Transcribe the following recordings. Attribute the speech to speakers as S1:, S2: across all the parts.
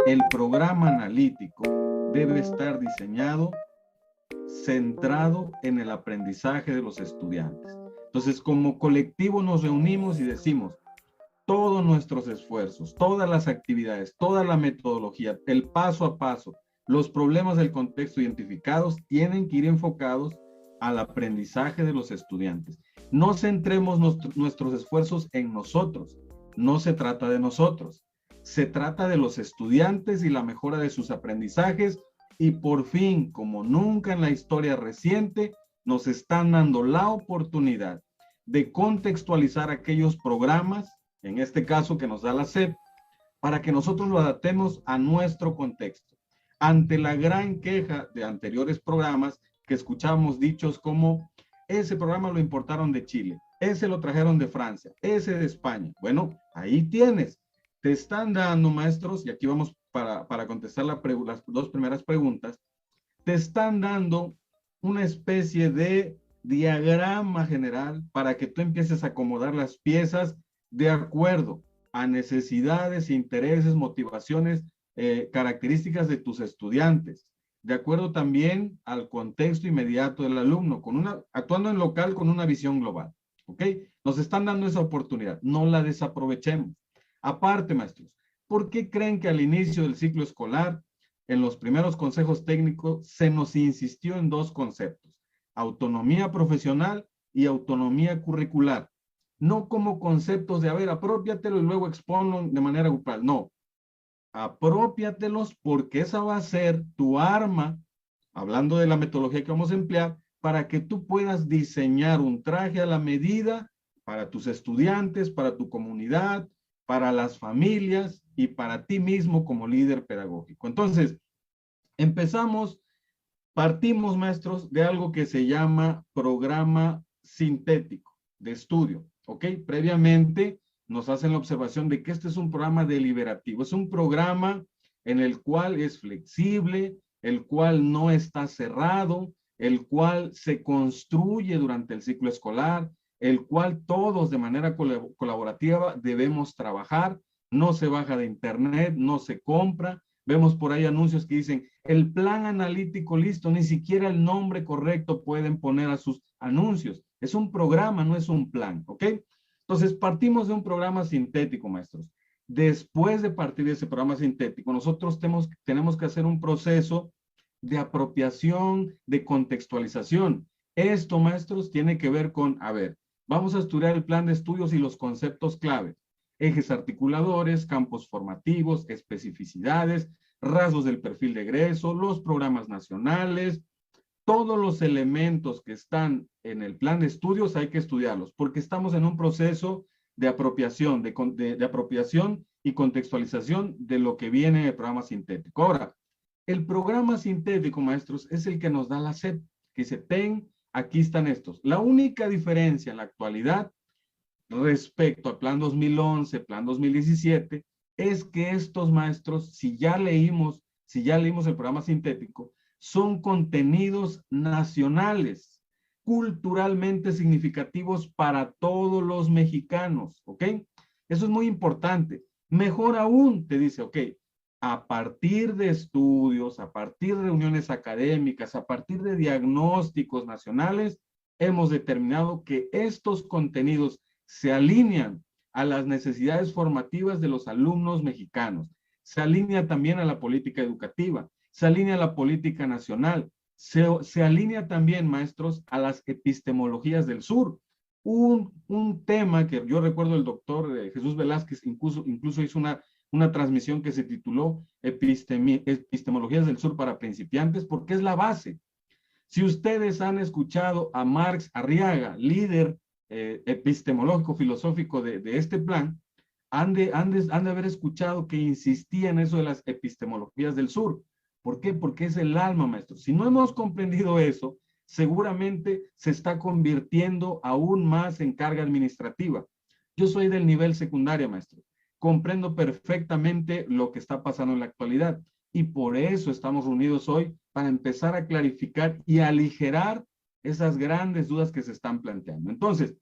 S1: El programa analítico debe estar diseñado, centrado en el aprendizaje de los estudiantes. Entonces, como colectivo nos reunimos y decimos, todos nuestros esfuerzos, todas las actividades, toda la metodología, el paso a paso, los problemas del contexto identificados tienen que ir enfocados al aprendizaje de los estudiantes. No centremos nuestros esfuerzos en nosotros, no se trata de nosotros, se trata de los estudiantes y la mejora de sus aprendizajes y por fin, como nunca en la historia reciente, nos están dando la oportunidad de contextualizar aquellos programas, en este caso que nos da la SEP, para que nosotros lo adaptemos a nuestro contexto. Ante la gran queja de anteriores programas que escuchábamos dichos como ese programa lo importaron de Chile, ese lo trajeron de Francia, ese de España. Bueno, ahí tienes. Te están dando, maestros, y aquí vamos para contestar las dos primeras preguntas, te están dando una especie de diagrama general para que tú empieces a acomodar las piezas de acuerdo a necesidades, intereses, motivaciones, características de tus estudiantes, de acuerdo también al contexto inmediato del alumno, actuando en local con una visión global. ¿Ok? Nos están dando esa oportunidad, no la desaprovechemos. Aparte, maestros, ¿por qué creen que al inicio del ciclo escolar, en los primeros consejos técnicos, se nos insistió en dos conceptos: autonomía profesional y autonomía curricular? No como conceptos de, a ver, apropiatelo y luego exponlo de manera grupal. No, apropiatelos porque esa va a ser tu arma, hablando de la metodología que vamos a emplear, para que tú puedas diseñar un traje a la medida para tus estudiantes, para tu comunidad, para las familias y para ti mismo como líder pedagógico. Entonces, partimos, maestros, de algo que se llama programa sintético de estudio, ¿ok? Previamente nos hacen la observación de que este es un programa deliberativo, es un programa en el cual es flexible, el cual no está cerrado, el cual se construye durante el ciclo escolar, el cual todos de manera colaborativa debemos trabajar, no se baja de internet, no se compra. Vemos por ahí anuncios que dicen, el plan analítico listo, ni siquiera el nombre correcto pueden poner a sus anuncios. Es un programa, no es un plan, ¿ok? Entonces, partimos de un programa sintético, maestros. Después de partir de ese programa sintético, nosotros tenemos que hacer un proceso de apropiación, de contextualización. Esto, maestros, tiene que ver con, a ver, vamos a estudiar el plan de estudios y los conceptos clave: ejes articuladores, campos formativos, especificidades, rasgos del perfil de egreso, los programas nacionales, todos los elementos que están en el plan de estudios hay que estudiarlos, porque estamos en un proceso de apropiación, de apropiación y contextualización de lo que viene en el programa sintético. Ahora, el programa sintético, maestros, es el que nos da la SEP, que dice, aquí están estos. La única diferencia en la actualidad respecto al plan 2011, plan 2017, es que estos maestros, si ya leímos el programa sintético, son contenidos nacionales, culturalmente significativos para todos los mexicanos, ¿ok? Eso es muy importante. Mejor aún, te dice, ok, a partir de estudios, a partir de reuniones académicas, a partir de diagnósticos nacionales, hemos determinado que estos contenidos se alinean a las necesidades formativas de los alumnos mexicanos, se alinea también a la política educativa, se alinea a la política nacional, se alinea también, maestros, a las epistemologías del sur. Un tema que yo recuerdo el doctor Jesús Velázquez incluso hizo una transmisión que se tituló Epistemologías del Sur para principiantes, porque es la base. Si ustedes han escuchado a Marx Arriaga, líder epistemológico, filosófico de este plan, han de haber escuchado que insistía en eso de las epistemologías del sur. ¿Por qué? Porque es el alma, maestro. Si no hemos comprendido eso, seguramente se está convirtiendo aún más en carga administrativa. Yo soy del nivel secundaria, maestro. Comprendo perfectamente lo que está pasando en la actualidad y por eso estamos reunidos hoy para empezar a clarificar y aligerar esas grandes dudas que se están planteando. Entonces,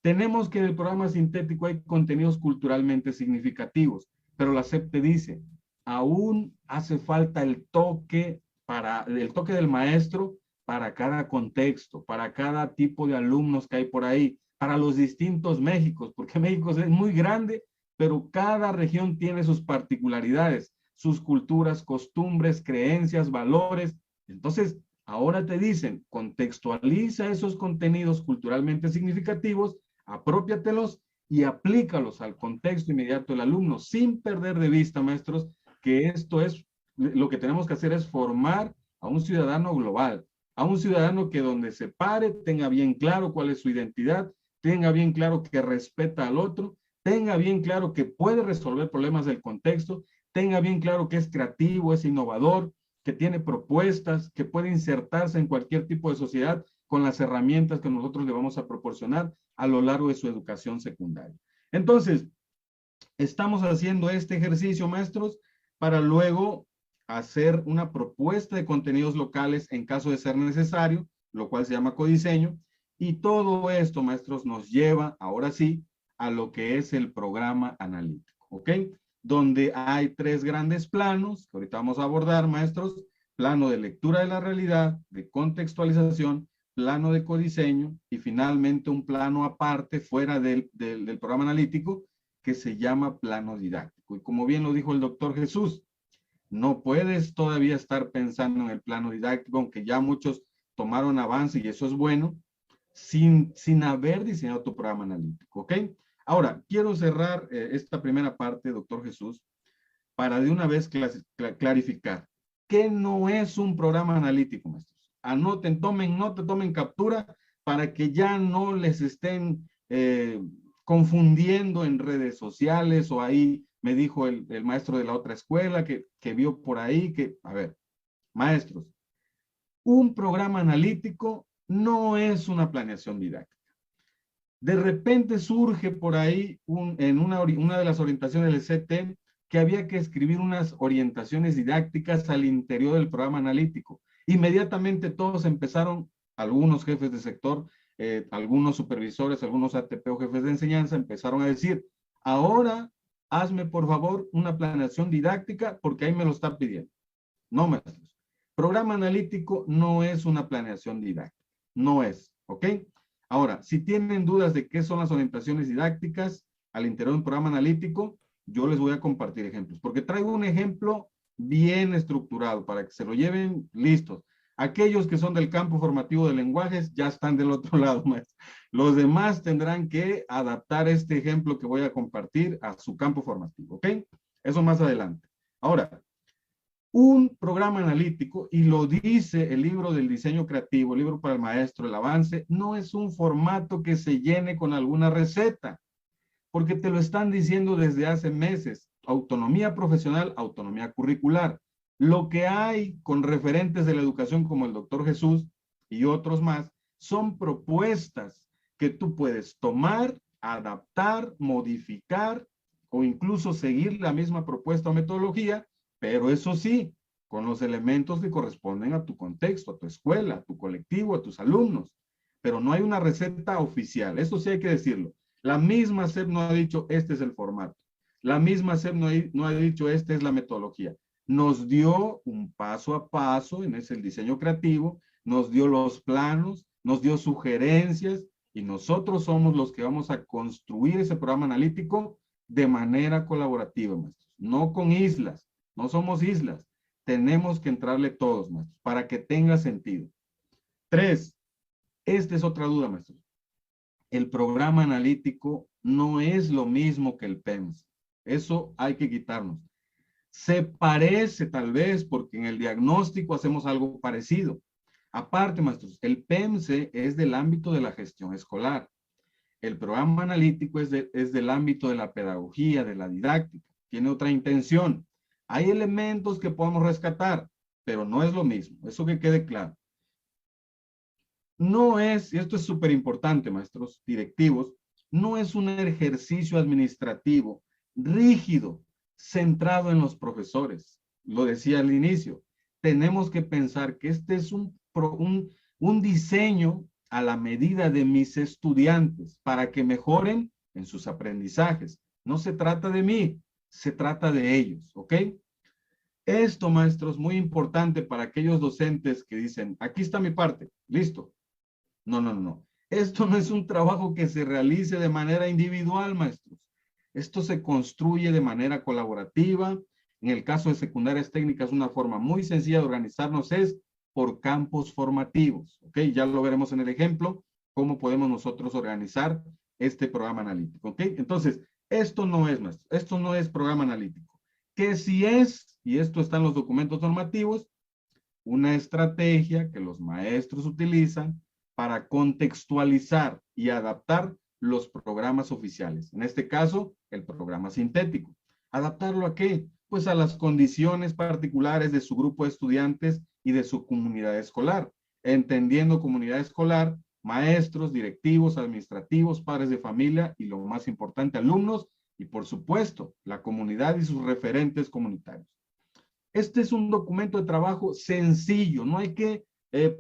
S1: tenemos que en el programa sintético hay contenidos culturalmente significativos, pero la SEP te dice, aún hace falta el toque del maestro para cada contexto, para cada tipo de alumnos que hay por ahí, para los distintos Méxicos, porque México es muy grande, pero cada región tiene sus particularidades, sus culturas, costumbres, creencias, valores. Entonces, ahora te dicen, contextualiza esos contenidos culturalmente significativos, apropiatelos y aplícalos al contexto inmediato del alumno, sin perder de vista, maestros, que esto es, lo que tenemos que hacer es formar a un ciudadano global, a un ciudadano que donde se pare tenga bien claro cuál es su identidad, tenga bien claro que respeta al otro, tenga bien claro que puede resolver problemas del contexto, tenga bien claro que es creativo, es innovador, que tiene propuestas, que puede insertarse en cualquier tipo de sociedad con las herramientas que nosotros le vamos a proporcionar a lo largo de su educación secundaria. Entonces, estamos haciendo este ejercicio, maestros, para luego hacer una propuesta de contenidos locales en caso de ser necesario, lo cual se llama codiseño. Y todo esto, maestros, nos lleva, ahora sí, a lo que es el programa analítico, ¿ok? Donde hay tres grandes planos, que ahorita vamos a abordar, maestros: plano de lectura de la realidad, de contextualización, plano de codiseño y finalmente un plano aparte fuera del programa analítico que se llama plano didáctico. Y como bien lo dijo el doctor Jesús, no puedes todavía estar pensando en el plano didáctico, aunque ya muchos tomaron avance y eso es bueno, sin haber diseñado tu programa analítico, ¿ok? Ahora, quiero cerrar esta primera parte, doctor Jesús, para de una vez clarificar que no es un programa analítico, maestros. Anoten, tomen nota, tomen captura para que ya no les estén confundiendo en redes sociales o ahí me dijo el maestro de la otra escuela que vio por ahí que, a ver, maestros, un programa analítico no es una planeación didáctica. De repente surge por ahí en una de las orientaciones del CT que había que escribir unas orientaciones didácticas al interior del programa analítico. Inmediatamente todos empezaron, algunos jefes de sector, algunos supervisores, algunos ATP o jefes de enseñanza empezaron a decir, ahora hazme por favor una planeación didáctica porque ahí me lo está pidiendo. No, maestros. Programa analítico no es una planeación didáctica. No es, ¿ok? Ahora, si tienen dudas de qué son las orientaciones didácticas al interior de un programa analítico, yo les voy a compartir ejemplos, porque traigo un ejemplo bien estructurado para que se lo lleven listos. Aquellos que son del campo formativo de lenguajes ya están del otro lado, maestro. Los demás tendrán que adaptar este ejemplo que voy a compartir a su campo formativo, ¿ok? Eso más adelante. Ahora, un programa analítico, y lo dice el libro del diseño creativo, el libro para el maestro, el avance, no es un formato que se llene con alguna receta, porque te lo están diciendo desde hace meses. Autonomía profesional, autonomía curricular. Lo que hay con referentes de la educación como el doctor Jesús y otros más, son propuestas que tú puedes tomar, adaptar, modificar o incluso seguir la misma propuesta o metodología, pero eso sí, con los elementos que corresponden a tu contexto, a tu escuela, a tu colectivo, a tus alumnos. Pero no hay una receta oficial, eso sí hay que decirlo. La misma SEP no ha dicho, este es el formato. La misma SEP no ha dicho, esta es la metodología. Nos dio un paso a paso, en ese el diseño creativo, nos dio los planos, nos dio sugerencias, y nosotros somos los que vamos a construir ese programa analítico de manera colaborativa, maestros. No con islas, no somos islas. Tenemos que entrarle todos, maestros, para que tenga sentido. 3, esta es otra duda, maestros. El programa analítico no es lo mismo que el PEMS. Eso hay que quitarnos. Se parece tal vez porque en el diagnóstico hacemos algo parecido. Aparte, maestros, el PEMS es del ámbito de la gestión escolar. El programa analítico es del ámbito de la pedagogía, de la didáctica. Tiene otra intención. Hay elementos que podemos rescatar, pero no es lo mismo. Eso que quede claro. No es, y esto es súper importante, maestros directivos, no es un ejercicio administrativo rígido, centrado en los profesores. Lo decía al inicio. Tenemos que pensar que este es un diseño a la medida de mis estudiantes para que mejoren en sus aprendizajes. No se trata de mí, se trata de ellos, ¿ok? Esto, maestros, muy importante para aquellos docentes que dicen, aquí está mi parte, listo. No, no, no. Esto no es un trabajo que se realice de manera individual, maestros. Esto se construye de manera colaborativa. En el caso de secundarias técnicas, una forma muy sencilla de organizarnos es por campos formativos. ¿Ok? Ya lo veremos en el ejemplo, cómo podemos nosotros organizar este programa analítico. ¿Ok? Entonces, esto no es, maestro, esto no es programa analítico. Que si es, y esto está en los documentos normativos, una estrategia que los maestros utilizan para contextualizar y adaptar los programas oficiales. En este caso, el programa sintético. ¿Adaptarlo a qué? Pues a las condiciones particulares de su grupo de estudiantes y de su comunidad escolar. Entendiendo comunidad escolar, maestros, directivos, administrativos, padres de familia y lo más importante, alumnos y por supuesto, la comunidad y sus referentes comunitarios. Este es un documento de trabajo sencillo, no hay que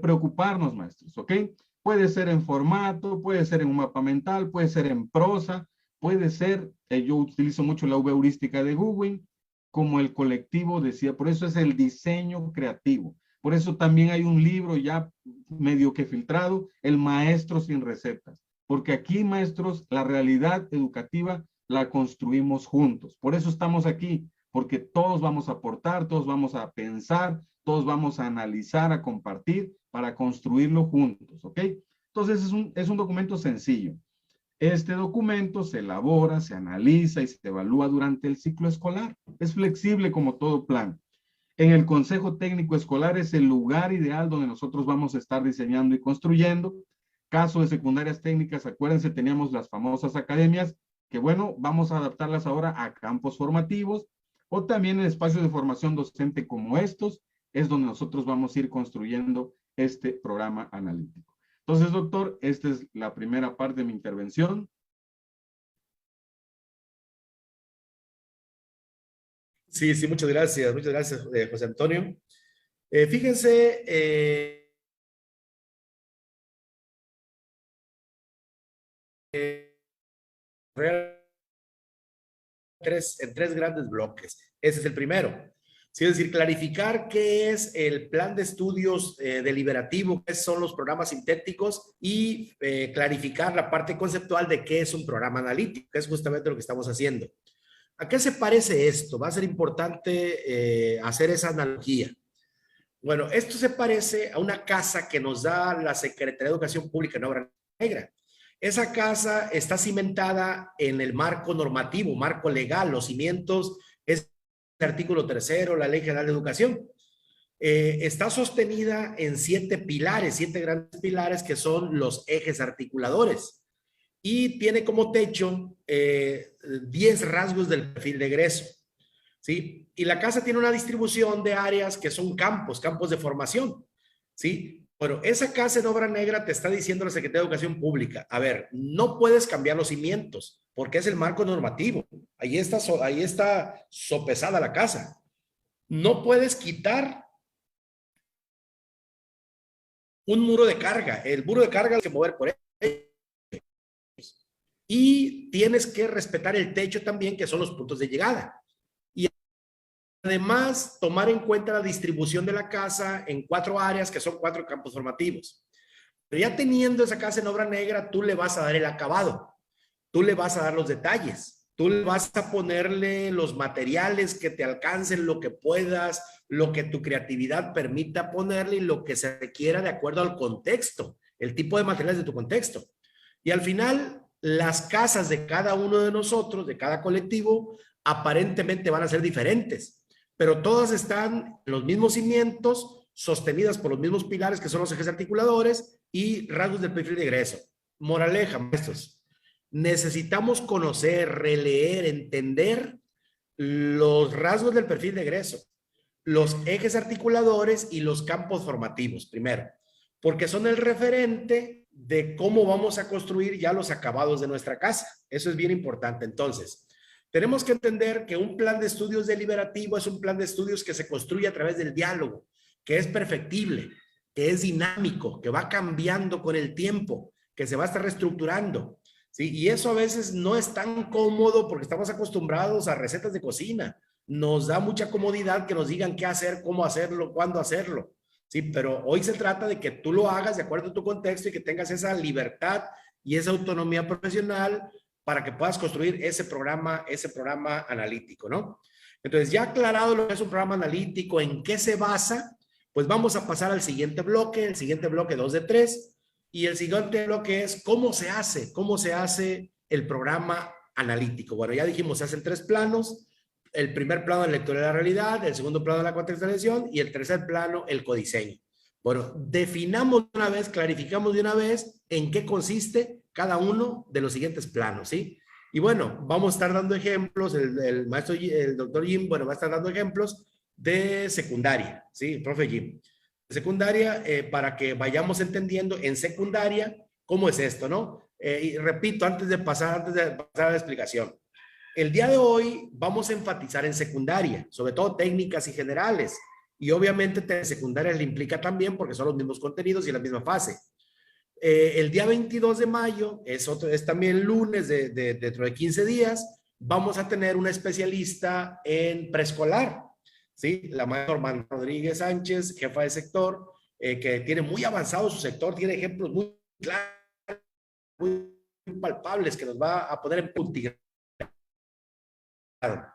S1: preocuparnos, maestros, ¿ok? Puede ser en formato, puede ser en un mapa mental, puede ser en prosa, puede ser, yo utilizo mucho la V heurística de Google, como el colectivo decía, por eso es el diseño creativo. Por eso también hay un libro ya medio que filtrado, El maestro sin recetas. Porque aquí, maestros, la realidad educativa la construimos juntos. Por eso estamos aquí, porque todos vamos a aportar, todos vamos a pensar, todos vamos a analizar, a compartir para construirlo juntos, ¿ok? Entonces es un documento sencillo. Este documento se elabora, se analiza y se evalúa durante el ciclo escolar. Es flexible como todo plan. En el Consejo Técnico Escolar es el lugar ideal donde nosotros vamos a estar diseñando y construyendo. Caso de secundarias técnicas, acuérdense, teníamos las famosas academias, que bueno, vamos a adaptarlas ahora a campos formativos o también en espacios de formación docente como estos, es donde nosotros vamos a ir construyendo este programa analítico. Entonces, doctor, esta es la primera parte de mi intervención.
S2: Sí, sí, muchas gracias, José Antonio. Fíjense, en tres grandes bloques. Ese es el primero. Sí, es decir, clarificar qué es el plan de estudios deliberativo, qué son los programas sintéticos y clarificar la parte conceptual de qué es un programa analítico, que es justamente lo que estamos haciendo. ¿A qué se parece esto? Va a ser importante hacer esa analogía. Bueno, esto se parece a una casa que nos da la Secretaría de Educación Pública en Obra Negra. Esa casa está cimentada en el marco normativo, marco legal, los cimientos es el artículo 3º, la Ley General de Educación. Está sostenida en 7 pilares, 7 grandes pilares que son los ejes articuladores y tiene como techo 10 rasgos del perfil de egreso. ¿Sí? Y la casa tiene una distribución de áreas que son campos de formación. ¿Sí? Bueno, esa casa en Obra Negra te está diciendo la Secretaría de Educación Pública, a ver, no puedes cambiar los cimientos porque es el marco normativo. Ahí está sopesada la casa. No puedes quitar un muro de carga. El muro de carga hay que mover por él. Y tienes que respetar el techo también, que son los puntos de llegada. Y además, tomar en cuenta la distribución de la casa en 4 áreas, que son 4 campos formativos. Pero ya teniendo esa casa en Obra Negra, tú le vas a dar el acabado, tú le vas a dar los detalles, tú le vas a ponerle los materiales que te alcancen, lo que puedas, lo que tu creatividad permita ponerle y lo que se requiera de acuerdo al contexto, el tipo de materiales de tu contexto. Y al final, las casas de cada uno de nosotros, de cada colectivo, aparentemente van a ser diferentes, pero todas están en los mismos cimientos, sostenidas por los mismos pilares que son los ejes articuladores y rasgos del perfil de egreso. Moraleja, maestros, necesitamos conocer, releer, entender los rasgos del perfil de egreso, los ejes articuladores y los campos formativos, primero, porque son el referente de cómo vamos a construir ya los acabados de nuestra casa. Eso es bien importante. Entonces, tenemos que entender que un plan de estudios deliberativo es un plan de estudios que se construye a través del diálogo, que es perfectible, que es dinámico, que va cambiando con el tiempo, que se va a estar reestructurando. ¿Sí? Y eso a veces no es tan cómodo porque estamos acostumbrados a recetas de cocina. nos da mucha comodidad que nos digan qué hacer, cómo hacerlo, cuándo hacerlo. Sí, pero hoy se trata de que tú lo hagas de acuerdo a tu contexto y que tengas esa libertad y esa autonomía profesional para que puedas construir ese programa analítico, ¿no? Entonces, ya aclarado lo que es un programa analítico, en qué se basa, pues vamos a pasar al siguiente bloque, el siguiente bloque 2 de 3, y el siguiente bloque es cómo se hace el programa analítico. Bueno, ya dijimos, se hacen 3 planos. El primer plano de lectura de la realidad, el segundo plano de la contextualización y el tercer plano, el codiseño. Bueno, definamos de una vez, clarificamos de una vez en qué consiste cada uno de los siguientes planos, ¿sí? Y bueno, vamos a estar dando ejemplos, el maestro, el doctor Jim, bueno, va a estar dando ejemplos de secundaria, ¿sí? El profe Jim. Secundaria, para que vayamos entendiendo en secundaria cómo es esto, ¿no? Y repito, antes de pasar a la explicación. El día de hoy vamos a enfatizar en secundaria, sobre todo técnicas y generales. Y obviamente en secundaria le implica también porque son los mismos contenidos y la misma fase. El día 22 de mayo, es también lunes dentro de 15 días, vamos a tener una especialista en preescolar, ¿sí? La maestra Norma Rodríguez Sánchez, jefa de sector, que tiene muy avanzado su sector, tiene ejemplos muy claros, muy palpables que nos va a poner en puntillas.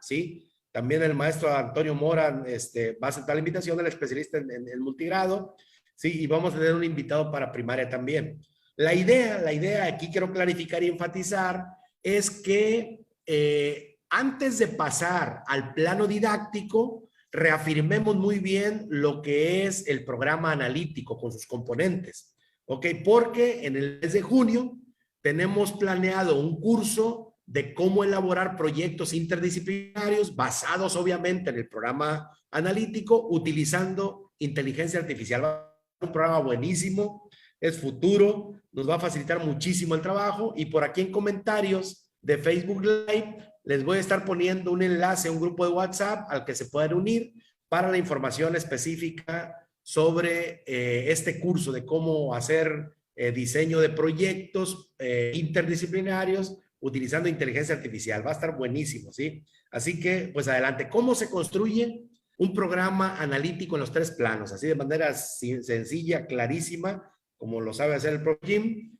S2: ¿Sí? También el maestro Antonio Mora va a aceptar la invitación del especialista en multigrado, ¿sí? Y vamos a tener un invitado para primaria también. La idea aquí quiero clarificar y enfatizar es que antes de pasar al plano didáctico, reafirmemos muy bien lo que es el programa analítico con sus componentes, ¿ok? Porque en el mes de junio tenemos planeado un curso de cómo elaborar proyectos interdisciplinarios basados obviamente en el programa analítico utilizando inteligencia artificial. Un programa buenísimo, es futuro, nos va a facilitar muchísimo el trabajo y por aquí en comentarios de Facebook Live les voy a estar poniendo un enlace a un grupo de WhatsApp al que se puedan unir para la información específica sobre este curso de cómo hacer diseño de proyectos interdisciplinarios utilizando inteligencia artificial. Va a estar buenísimo, ¿sí? Así que, pues adelante. ¿Cómo se construye un programa analítico en los 3 planos? Así de manera sencilla, clarísima, como lo sabe hacer el profe Jim,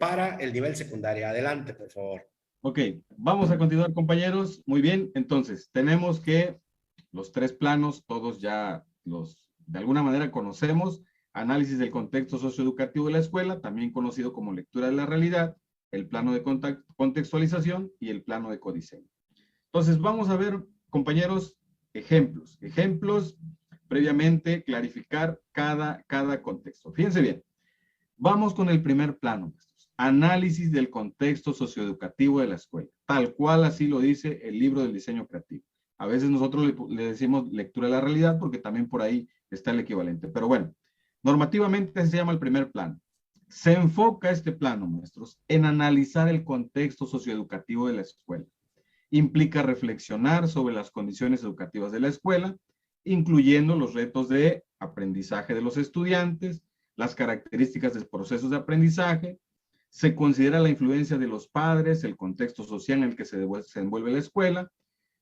S2: para el nivel secundario. Adelante, por favor.
S1: Ok, vamos a continuar, compañeros. Muy bien, entonces, tenemos que los 3 planos, todos ya los, de alguna manera, conocemos. Análisis del contexto socioeducativo de la escuela, también conocido como lectura de la realidad, el plano de contextualización y el plano de codiseño. Entonces, vamos a ver, compañeros, ejemplos, previamente clarificar cada contexto. Fíjense bien, vamos con el primer plano, análisis del contexto socioeducativo de la escuela, tal cual así lo dice el libro del diseño creativo. A veces nosotros le decimos lectura de la realidad porque también por ahí está el equivalente, pero bueno, normativamente se llama el primer plano. Se enfoca este plano, maestros, en analizar el contexto socioeducativo de la escuela. Implica reflexionar sobre las condiciones educativas de la escuela, incluyendo los retos de aprendizaje de los estudiantes, las características de procesos de aprendizaje. Se considera la influencia de los padres, el contexto social en el que se envuelve la escuela.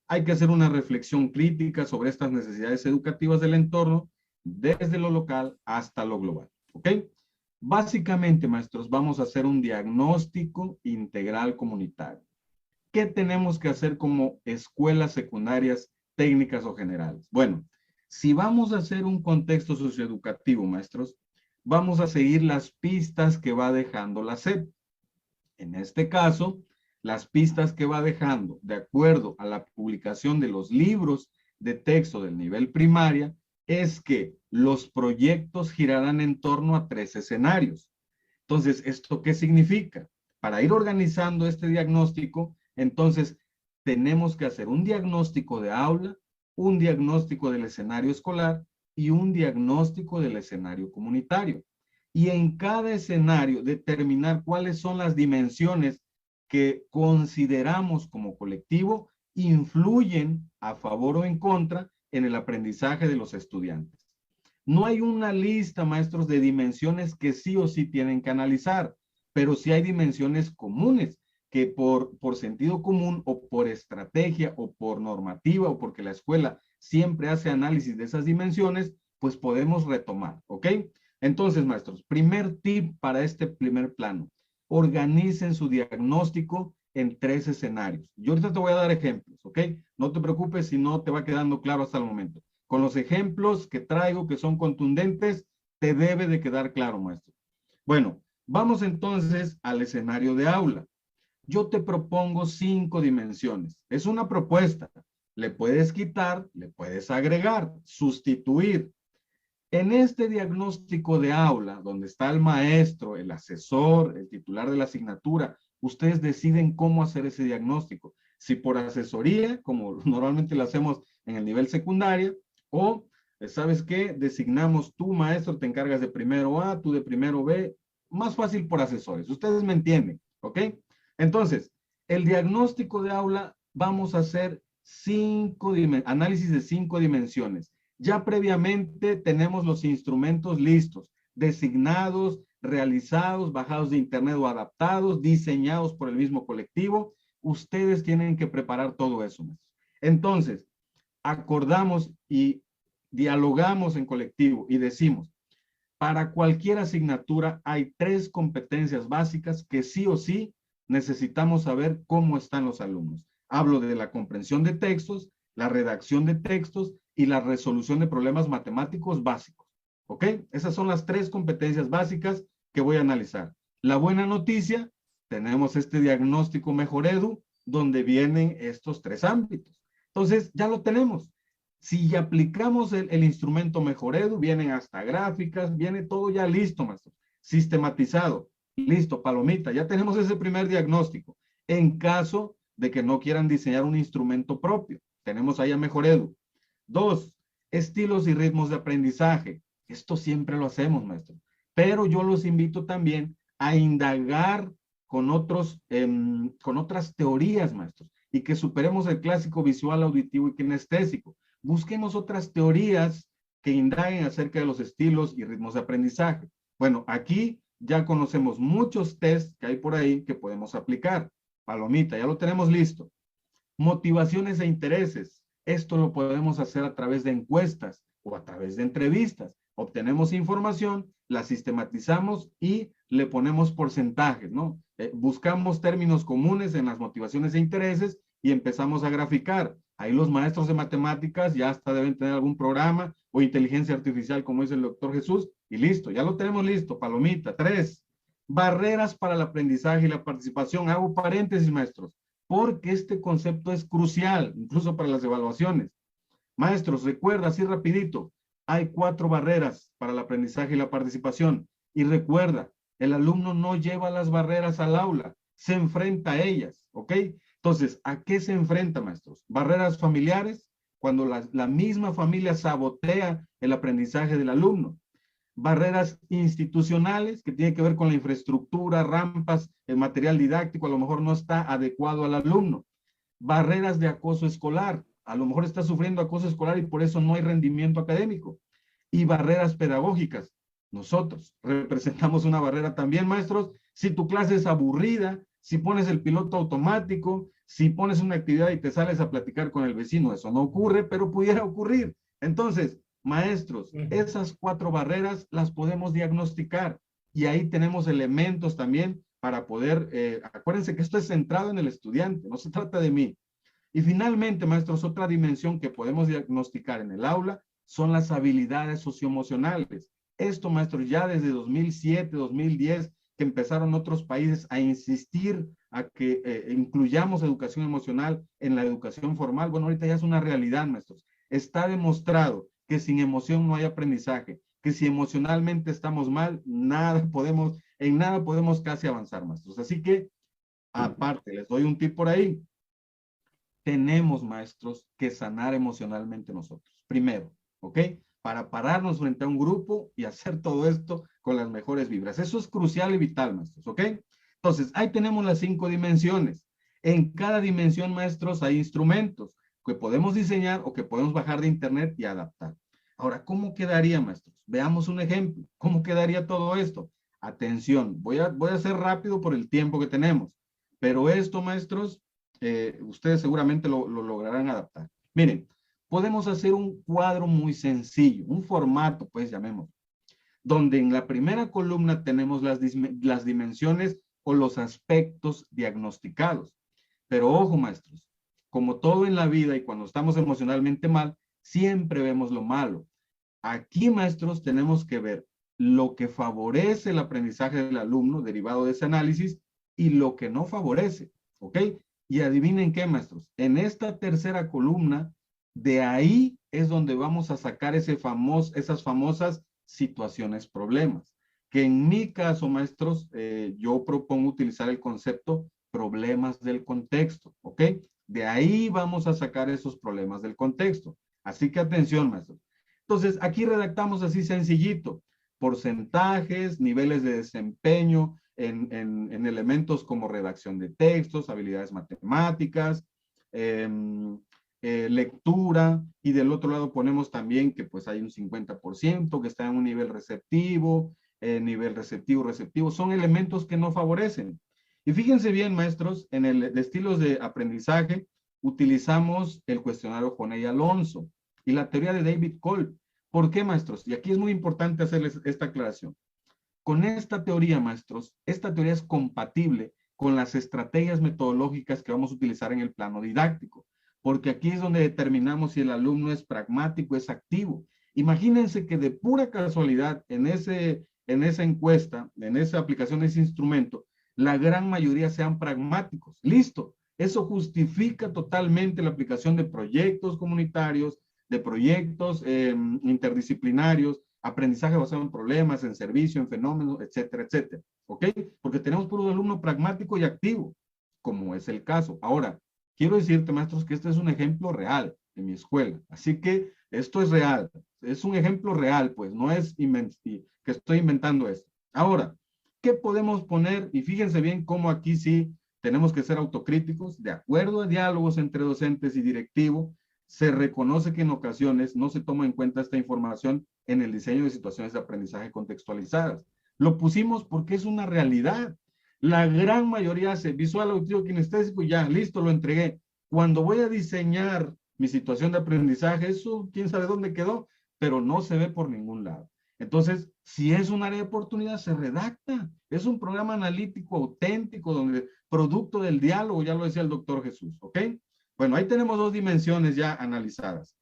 S1: Hay que hacer una reflexión crítica sobre estas necesidades educativas del entorno, desde lo local hasta lo global. ¿Ok? Básicamente, maestros, vamos a hacer un diagnóstico integral comunitario. ¿Qué tenemos que hacer como escuelas secundarias, técnicas o generales? Bueno, si vamos a hacer un contexto socioeducativo, maestros, vamos a seguir las pistas que va dejando la SEP. En este caso, las pistas que va dejando, de acuerdo a la publicación de los libros de texto del nivel primaria, es que los proyectos girarán en torno a 3 escenarios. Entonces, ¿esto qué significa? Para ir organizando este diagnóstico, entonces tenemos que hacer un diagnóstico de aula, un diagnóstico del escenario escolar y un diagnóstico del escenario comunitario. Y en cada escenario determinar cuáles son las dimensiones que consideramos como colectivo influyen a favor o en contra en el aprendizaje de los estudiantes. No hay una lista, maestros, de dimensiones que sí o sí tienen que analizar, pero sí hay dimensiones comunes que por sentido común o por estrategia o por normativa o porque la escuela siempre hace análisis de esas dimensiones, pues podemos retomar, ¿ok? Entonces, maestros, primer tip para este primer plano, organicen su diagnóstico en 3 escenarios. Yo ahorita te voy a dar ejemplos, ¿ok? No te preocupes si no te va quedando claro hasta el momento. Con los ejemplos que traigo que son contundentes, te debe de quedar claro, maestro. Bueno, vamos entonces al escenario de aula. Yo te propongo 5 dimensiones. Es una propuesta. Le puedes quitar, le puedes agregar, sustituir. En este diagnóstico de aula, donde está el maestro, el asesor, el titular de la asignatura, ustedes deciden cómo hacer ese diagnóstico. Si por asesoría, como normalmente lo hacemos en el nivel secundario, o, ¿sabes qué? Designamos tú, maestro, te encargas de primero A, tú de primero B. Más fácil por asesores. Ustedes me entienden, ¿ok? Entonces, el diagnóstico de aula, vamos a hacer análisis de 5 dimensiones. Ya previamente tenemos los instrumentos listos, designados, realizados, bajados de internet o adaptados, diseñados por el mismo colectivo. Ustedes tienen que preparar todo eso. Entonces, acordamos y dialogamos en colectivo y decimos, para cualquier asignatura hay 3 competencias básicas que sí o sí necesitamos saber cómo están los alumnos. Hablo de la comprensión de textos, la redacción de textos y la resolución de problemas matemáticos básicos. ¿Ok? Esas son las 3 competencias básicas que voy a analizar. La buena noticia, tenemos este diagnóstico Mejor Edu, donde vienen estos 3 ámbitos. Entonces, ya lo tenemos. Si aplicamos el instrumento Mejor Edu, vienen hasta gráficas, viene todo ya listo, maestro. Sistematizado. Listo, palomita. Ya tenemos ese primer diagnóstico. En caso de que no quieran diseñar un instrumento propio, tenemos ahí a Mejor Edu. 2, estilos y ritmos de aprendizaje. Esto siempre lo hacemos, maestro. Pero yo los invito también a indagar con otras teorías, maestros, y que superemos el clásico visual, auditivo y kinestésico. Busquemos otras teorías que indaguen acerca de los estilos y ritmos de aprendizaje. Bueno, aquí ya conocemos muchos tests que hay por ahí que podemos aplicar. Palomita, ya lo tenemos listo. Motivaciones e intereses. Esto lo podemos hacer a través de encuestas o a través de entrevistas. Obtenemos información, la sistematizamos y le ponemos porcentajes, ¿no? Buscamos términos comunes en las motivaciones e intereses y empezamos a graficar. Ahí los maestros de matemáticas ya hasta deben tener algún programa o inteligencia artificial, como dice el doctor Jesús, y listo, ya lo tenemos listo, palomita. 3, barreras para el aprendizaje y la participación. Hago paréntesis, maestros, porque este concepto es crucial, incluso para las evaluaciones. Maestros, recuerda así rapidito, hay 4 barreras para el aprendizaje y la participación. Y recuerda, el alumno no lleva las barreras al aula, se enfrenta a ellas, ¿ok? Entonces, ¿a qué se enfrenta, maestros? Barreras familiares, cuando la misma familia sabotea el aprendizaje del alumno. Barreras institucionales, que tienen que ver con la infraestructura, rampas, el material didáctico, a lo mejor no está adecuado al alumno. Barreras de acoso escolar, a lo mejor está sufriendo acoso escolar y por eso no hay rendimiento académico. Y barreras pedagógicas. Nosotros representamos una barrera también, maestros. Si tu clase es aburrida, si pones el piloto automático, si pones una actividad y te sales a platicar con el vecino, eso no ocurre, pero pudiera ocurrir. Entonces, maestros, esas 4 barreras las podemos diagnosticar y ahí tenemos elementos también para poder, acuérdense que esto es centrado en el estudiante, no se trata de mí. Y finalmente, maestros, otra dimensión que podemos diagnosticar en el aula son las habilidades socioemocionales. Esto, maestros, ya desde 2007, 2010, que empezaron otros países a insistir a que incluyamos educación emocional en la educación formal. Bueno, ahorita ya es una realidad, maestros. Está demostrado que sin emoción no hay aprendizaje, que si emocionalmente estamos mal, en nada podemos casi avanzar, maestros. Así que, aparte, les doy un tip por ahí. Tenemos, maestros, que sanar emocionalmente nosotros. Primero, ¿ok? Para pararnos frente a un grupo y hacer todo esto con las mejores vibras. Eso es crucial y vital, maestros, ¿ok? Entonces, ahí tenemos las 5 dimensiones. En cada dimensión, maestros, hay instrumentos que podemos diseñar o que podemos bajar de internet y adaptar. Ahora, ¿cómo quedaría, maestros? Veamos un ejemplo. ¿Cómo quedaría todo esto? Atención, voy a ser rápido por el tiempo que tenemos. Pero esto, maestros, ustedes seguramente lo lograrán adaptar. Miren, podemos hacer un cuadro muy sencillo, un formato, pues llamémoslo, donde en la primera columna tenemos las dimensiones o los aspectos diagnosticados. Pero ojo, maestros, como todo en la vida y cuando estamos emocionalmente mal, siempre vemos lo malo. Aquí, maestros, tenemos que ver lo que favorece el aprendizaje del alumno derivado de ese análisis y lo que no favorece, ¿ok? Y adivinen qué, maestros, en esta tercera columna, de ahí es donde vamos a sacar esas famosas situaciones, problemas, que en mi caso, maestros, yo propongo utilizar el concepto problemas del contexto, ¿ok? De ahí vamos a sacar esos problemas del contexto. Así que atención, maestros. Entonces, aquí redactamos así sencillito, porcentajes, niveles de desempeño en elementos como redacción de textos, habilidades matemáticas, eh, lectura, y del otro lado ponemos también que pues hay un 50% que está en un nivel receptivo, receptivo, son elementos que no favorecen. Y fíjense bien, maestros, en el de estilos de aprendizaje utilizamos el cuestionario Joney Alonso y la teoría de David Cole. ¿Por qué, maestros? Y aquí es muy importante hacerles esta aclaración. Con esta teoría, maestros, esta teoría es compatible con las estrategias metodológicas que vamos a utilizar en el plano didáctico, porque aquí es donde determinamos si el alumno es pragmático, es activo. Imagínense que de pura casualidad en esa encuesta, en esa aplicación de ese instrumento, la gran mayoría sean pragmáticos. Listo. Eso justifica totalmente la aplicación de proyectos comunitarios, de proyectos interdisciplinarios, aprendizaje basado en problemas, en servicio, en fenómenos, etcétera, etcétera. ¿Ok? Porque tenemos puro alumno pragmático y activo, como es el caso. Ahora, quiero decirte, maestros, que este es un ejemplo real en mi escuela. Así que esto es real. Es un ejemplo real, pues, no es que estoy inventando esto. Ahora, ¿qué podemos poner? Y fíjense bien cómo aquí sí tenemos que ser autocríticos. De acuerdo a diálogos entre docentes y directivo, se reconoce que en ocasiones no se toma en cuenta esta información en el diseño de situaciones de aprendizaje contextualizadas. Lo pusimos porque es una realidad. La gran mayoría hace visual, auditivo, kinestésico y ya, listo, lo entregué. Cuando voy a diseñar mi situación de aprendizaje, eso quién sabe dónde quedó, pero no se ve por ningún lado. Entonces, si es un área de oportunidad, se redacta. Es un programa analítico auténtico, donde producto del diálogo, ya lo decía el doctor Jesús, ¿ok? Bueno, ahí tenemos dos dimensiones ya analizadas.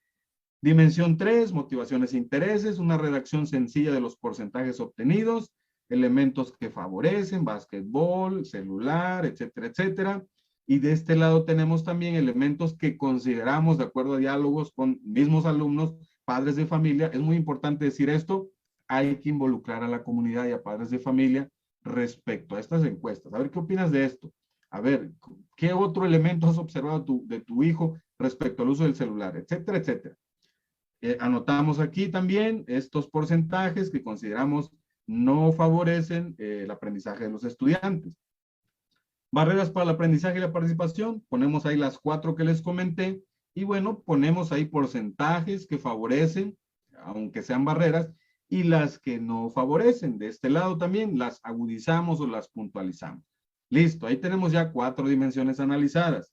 S1: Dimensión 3, motivaciones e intereses, una redacción sencilla de los porcentajes obtenidos, elementos que favorecen, básquetbol, celular, etcétera, etcétera. Y de este lado tenemos también elementos que consideramos, de acuerdo a diálogos con mismos alumnos, padres de familia. Es muy importante decir esto, hay que involucrar a la comunidad y a padres de familia respecto a estas encuestas. A ver, ¿qué opinas de esto? A ver, ¿qué otro elemento has observado de tu hijo respecto al uso del celular? Etcétera, etcétera. Anotamos aquí también estos porcentajes que consideramos no favorecen el aprendizaje de los estudiantes. Barreras para el aprendizaje y la participación, ponemos ahí las 4 que les comenté y bueno, ponemos ahí porcentajes que favorecen, aunque sean barreras, y las que no favorecen. De este lado también las agudizamos o las puntualizamos. Listo, ahí tenemos ya 4 dimensiones analizadas.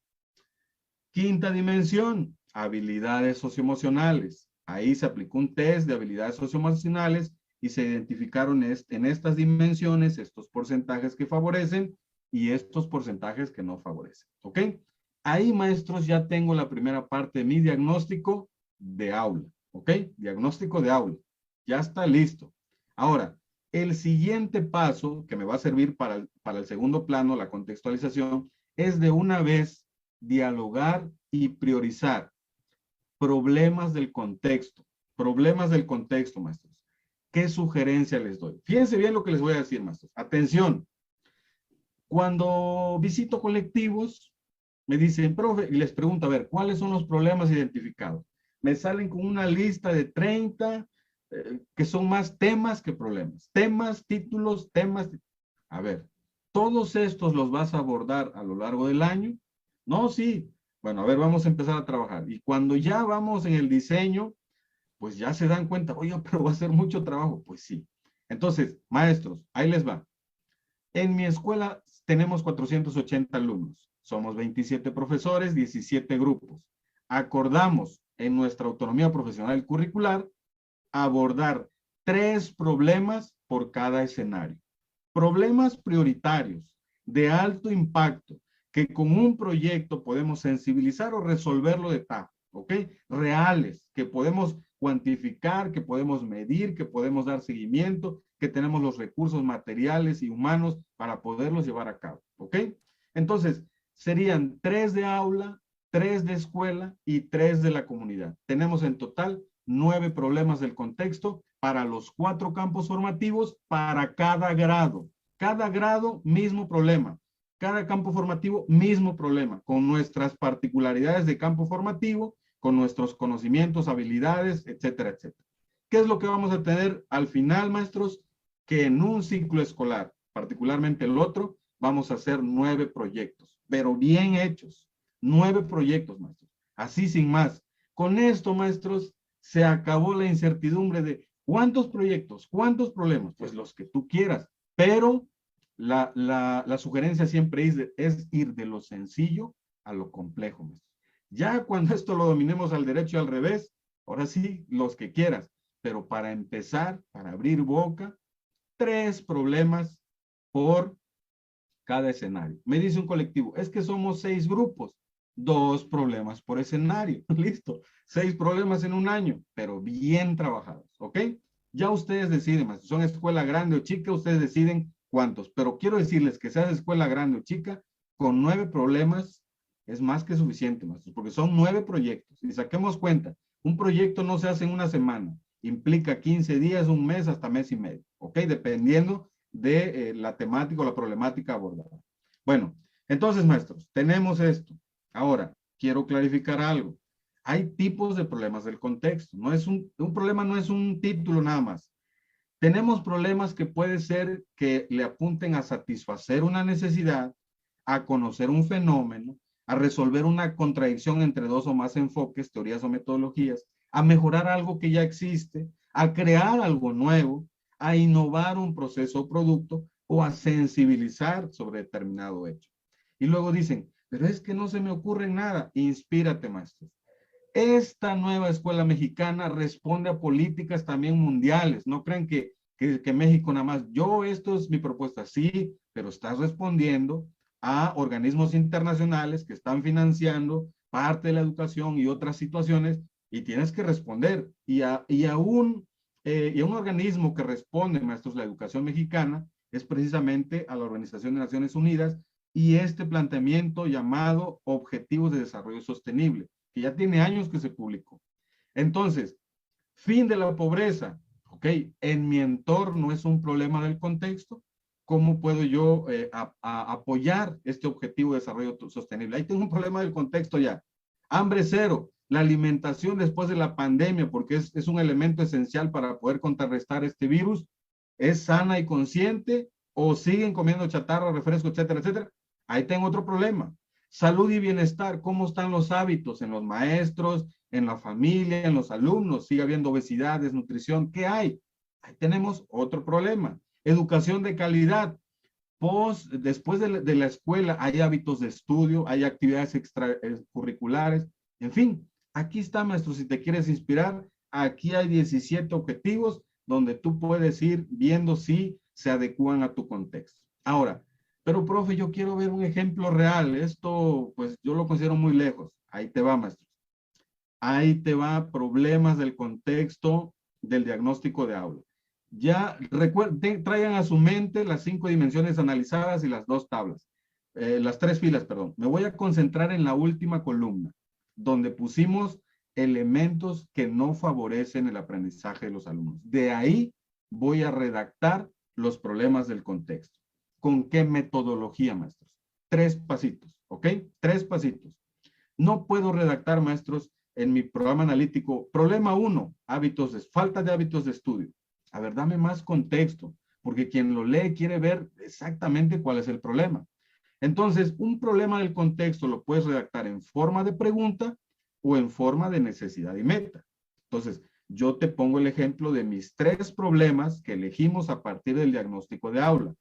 S1: Quinta dimensión, habilidades socioemocionales. Ahí se aplicó un test de habilidades socioemocionales y se identificaron en estas dimensiones estos porcentajes que favorecen y estos porcentajes que no favorecen. ¿Ok? Ahí, maestros, ya tengo la primera parte de mi diagnóstico de aula. ¿Ok? Diagnóstico de aula. Ya está listo. Ahora, el siguiente paso que me va a servir para el segundo plano, la contextualización, es de una vez dialogar y priorizar problemas del contexto. Problemas del contexto, maestros. ¿Qué sugerencia les doy? Fíjense bien lo que les voy a decir, maestros. Atención. Cuando visito colectivos, me dicen, profe, y les pregunto, a ver, ¿cuáles son los problemas identificados? Me salen con una lista de 30 que son más temas que problemas. Temas, títulos, temas. A ver, ¿todos estos los vas a abordar a lo largo del año? No, sí. Bueno, a ver, vamos a empezar a trabajar. Y cuando ya vamos en el diseño, pues ya se dan cuenta, oye, pero va a ser mucho trabajo. Pues sí. Entonces, maestros, ahí les va. En mi escuela tenemos 480 alumnos. Somos 27 profesores, 17 grupos. Acordamos en nuestra autonomía profesional curricular abordar 3 problemas por cada escenario. Problemas prioritarios de alto impacto que con un proyecto podemos sensibilizar o resolverlo de tajo, ¿ok? Reales, que podemos cuantificar, que podemos medir, que podemos dar seguimiento, que tenemos los recursos materiales y humanos para poderlos llevar a cabo, ¿ok? Entonces, serían 3 de aula, 3 de escuela y 3 de la comunidad. Tenemos en total 9 problemas del contexto para los 4 campos formativos para cada grado. Cada grado, mismo problema. Cada campo formativo, mismo problema, con nuestras particularidades de campo formativo, con nuestros conocimientos, habilidades, etcétera, etcétera. ¿Qué es lo que vamos a tener al final, maestros? Que en un ciclo escolar, particularmente el otro, vamos a hacer 9 proyectos, pero bien hechos. 9 proyectos, maestros. Así sin más. Con esto, maestros, se acabó la incertidumbre de ¿cuántos proyectos? ¿Cuántos problemas? Pues los que tú quieras, pero la sugerencia siempre es ir de lo sencillo a lo complejo. Maestro. Ya cuando esto lo dominemos al derecho y al revés, ahora sí, los que quieras, pero para empezar, para abrir boca, 3 problemas por cada escenario. Me dice un colectivo, es que somos 6 grupos, 2 problemas por escenario, listo, 6 problemas en un año, pero bien trabajados, ¿ok? Ya ustedes deciden, más, si son escuela grande o chica, ustedes deciden cuántos, pero quiero decirles que seas escuela grande o chica, con 9 problemas es más que suficiente, maestros, porque son 9 proyectos, y saquemos cuenta, un proyecto no se hace en una semana, implica 15 días, un mes, hasta mes y medio, ¿ok? Dependiendo de la temática o la problemática abordada. Bueno, entonces, maestros, tenemos esto. Ahora, quiero clarificar algo. Hay tipos de problemas del contexto. No es un problema no es un título nada más. Tenemos problemas que puede ser que le apunten a satisfacer una necesidad, a conocer un fenómeno, a resolver una contradicción entre 2 o más enfoques, teorías o metodologías, a mejorar algo que ya existe, a crear algo nuevo, a innovar un proceso o producto o a sensibilizar sobre determinado hecho. Y luego dicen, pero es que no se me ocurre nada. Inspírate, maestros. Esta nueva escuela mexicana responde a políticas también mundiales. No crean que México nada más, esto es mi propuesta, sí, pero estás respondiendo a organismos internacionales que están financiando parte de la educación y otras situaciones y tienes que responder. Y a un organismo que responde, maestros, la educación mexicana es precisamente a la Organización de Naciones Unidas y este planteamiento llamado Objetivos de Desarrollo Sostenible, que ya tiene años que se publicó. Entonces, fin de la pobreza, ¿ok? En mi entorno es un problema del contexto. ¿Cómo puedo yo apoyar este objetivo de desarrollo sostenible? Ahí tengo un problema del contexto ya. Hambre cero, la alimentación después de la pandemia, porque es un elemento esencial para poder contrarrestar este virus, ¿es sana y consciente o siguen comiendo chatarra, refresco, etcétera, etcétera? Ahí tengo otro problema. Salud y bienestar, ¿cómo están los hábitos en los maestros, en la familia, en los alumnos? ¿Sigue habiendo obesidad, desnutrición? ¿Qué hay? Ahí tenemos otro problema. Educación de calidad. Después de la escuela hay hábitos de estudio, hay actividades extracurriculares. En fin, aquí está, maestro, si te quieres inspirar, aquí hay 17 objetivos donde tú puedes ir viendo si se adecúan a tu contexto. Ahora, pero profe, yo quiero ver un ejemplo real. Esto, pues yo lo considero muy lejos. Ahí te va, maestro. Ahí te va problemas del contexto del diagnóstico de aula. Ya traigan a su mente las 5 dimensiones analizadas y las 2 tablas, las 3 filas, perdón. Me voy a concentrar en la última columna, donde pusimos elementos que no favorecen el aprendizaje de los alumnos. De ahí voy a redactar los problemas del contexto. ¿Con qué metodología, maestros? 3 pasitos, ¿ok? 3 pasitos. No puedo redactar, maestros, en mi programa analítico, problema 1, falta de hábitos de estudio. A ver, dame más contexto, porque quien lo lee quiere ver exactamente cuál es el problema. Entonces, un problema del contexto lo puedes redactar en forma de pregunta o en forma de necesidad y meta. Entonces, yo te pongo el ejemplo de mis 3 problemas que elegimos a partir del diagnóstico de aula.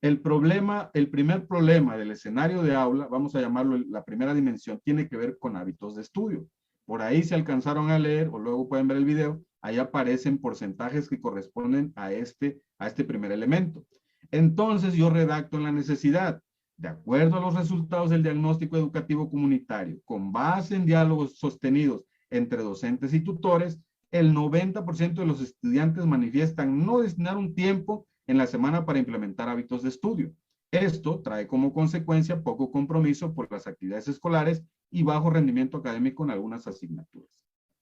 S1: El problema, el primer problema del escenario de aula, vamos a llamarlo la primera dimensión, tiene que ver con hábitos de estudio. Por ahí se alcanzaron a leer, o luego pueden ver el video, ahí aparecen porcentajes que corresponden a este primer elemento. Entonces yo redacto en la necesidad, de acuerdo a los resultados del diagnóstico educativo comunitario, con base en diálogos sostenidos entre docentes y tutores, el 90% de los estudiantes manifiestan no destinar un tiempo en la semana para implementar hábitos de estudio. Esto trae como consecuencia poco compromiso por las actividades escolares y bajo rendimiento académico en algunas asignaturas.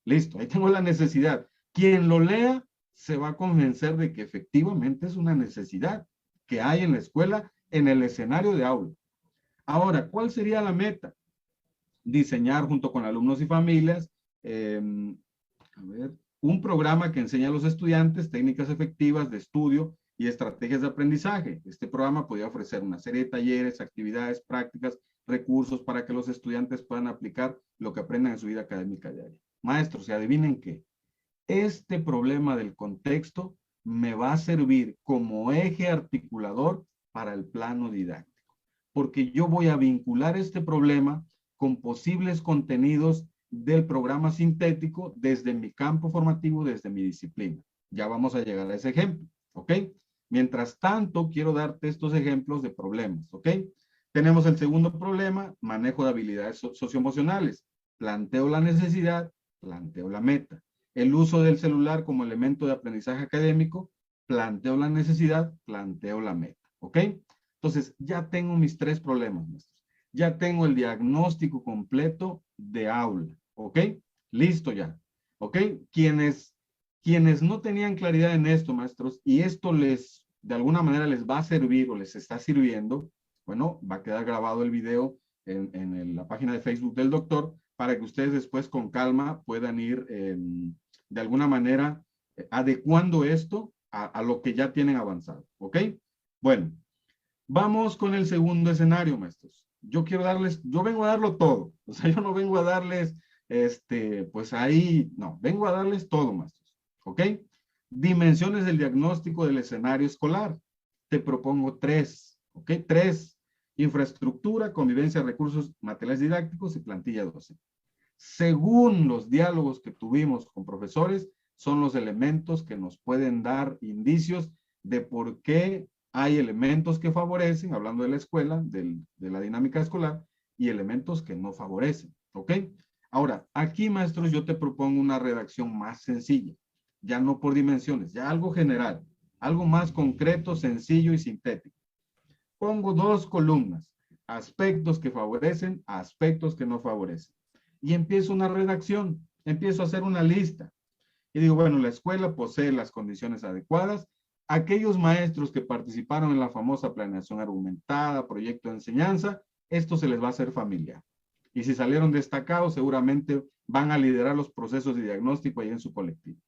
S1: Listo, ahí tengo la necesidad. Quien lo lea se va a convencer de que efectivamente es una necesidad que hay en la escuela, en el escenario de aula. Ahora, ¿cuál sería la meta? Diseñar junto con alumnos y familias un programa que enseña a los estudiantes técnicas efectivas de estudio y estrategias de aprendizaje. Este programa podría ofrecer una serie de talleres, actividades, prácticas, recursos para que los estudiantes puedan aplicar lo que aprenden en su vida académica diaria. Maestros, ¿y adivinen qué? Este problema del contexto me va a servir como eje articulador para el plano didáctico, porque yo voy a vincular este problema con posibles contenidos del programa sintético desde mi campo formativo, desde mi disciplina. Ya vamos a llegar a ese ejemplo, ¿ok? Mientras tanto, quiero darte estos ejemplos de problemas, ¿ok? Tenemos el segundo problema, manejo de habilidades socioemocionales. Planteo la necesidad, planteo la meta. El uso del celular como elemento de aprendizaje académico, planteo la necesidad, planteo la meta, ¿ok? Entonces, ya tengo mis tres problemas, maestros. Ya tengo el diagnóstico completo de aula, ¿ok? Listo ya, ¿ok? Quienes no tenían claridad en esto, maestros, y esto de alguna manera les va a servir o les está sirviendo, bueno, va a quedar grabado el video en la página de Facebook del doctor para que ustedes después con calma puedan ir de alguna manera adecuando esto a lo que ya tienen avanzado, ¿ok? Bueno, vamos con el segundo escenario, maestros. Yo vengo a darlo todo. O sea, yo no vengo a darles, pues ahí, no, vengo a darles todo, maestros. ¿Ok? Dimensiones del diagnóstico del escenario escolar. Te propongo tres, ¿ok? Tres. Infraestructura, convivencia, recursos, materiales didácticos y plantilla docente. Según los diálogos que tuvimos con profesores, son los elementos que nos pueden dar indicios de por qué hay elementos que favorecen, hablando de la escuela, de la dinámica escolar, y elementos que no favorecen, ¿ok? Ahora, aquí, maestros, yo te propongo una redacción más sencilla, ya no por dimensiones, ya algo general, algo más concreto, sencillo y sintético. Pongo dos columnas, aspectos que favorecen, aspectos que no favorecen. Y empiezo una redacción, empiezo a hacer una lista. Y digo, bueno, la escuela posee las condiciones adecuadas. Aquellos maestros que participaron en la famosa planeación argumentada, proyecto de enseñanza, esto se les va a hacer familiar. Y si salieron destacados, seguramente van a liderar los procesos de diagnóstico ahí en su colectivo.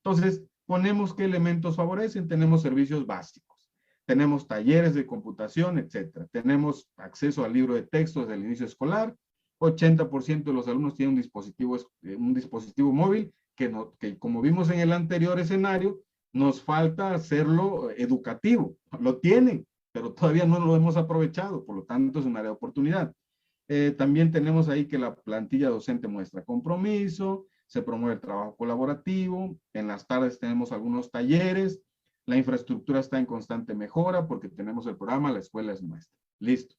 S1: Entonces, ponemos qué elementos favorecen. Tenemos servicios básicos, tenemos talleres de computación, etcétera. Tenemos acceso al libro de texto desde el inicio escolar. 80% de los alumnos tienen un dispositivo móvil que como vimos en el anterior escenario, nos falta hacerlo educativo. Lo tienen, pero todavía no lo hemos aprovechado, por lo tanto es un área de oportunidad. También tenemos ahí que la plantilla docente muestra compromiso, se promueve el trabajo colaborativo, en las tardes tenemos algunos talleres, la infraestructura está en constante mejora porque tenemos el programa La Escuela es Nuestra. Listo.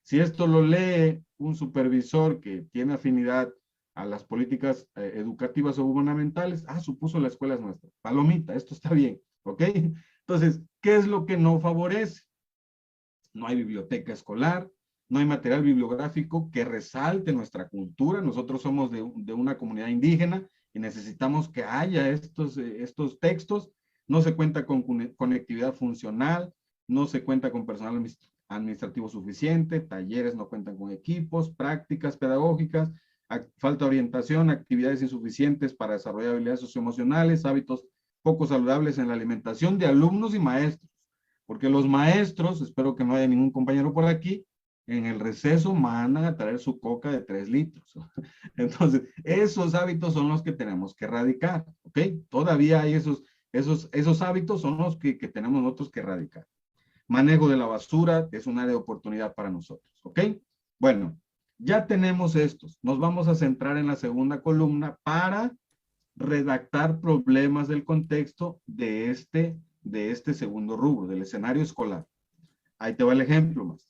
S1: Si esto lo lee un supervisor que tiene afinidad a las políticas educativas o gubernamentales, supuso La Escuela es Nuestra. Palomita, esto está bien, ¿ok? Entonces, ¿qué es lo que no favorece? No hay biblioteca escolar, no hay material bibliográfico que resalte nuestra cultura. Nosotros somos de una comunidad indígena y necesitamos que haya estos textos. No se cuenta con conectividad funcional, no se cuenta con personal administrativo suficiente, talleres no cuentan con equipos, prácticas pedagógicas, falta orientación, actividades insuficientes para desarrollar habilidades socioemocionales, hábitos poco saludables en la alimentación de alumnos y maestros. Porque los maestros, espero que no haya ningún compañero por aquí, en el receso mandan a traer su coca de 3 litros. Entonces, esos hábitos son los que tenemos que erradicar, ¿ok? Todavía hay esos hábitos son los que tenemos nosotros que erradicar. Manejo de la basura es un área de oportunidad para nosotros, ¿ok? Bueno, ya tenemos estos. Nos vamos a centrar en la segunda columna para redactar problemas del contexto de este segundo rubro, del escenario escolar. Ahí te va el ejemplo, más.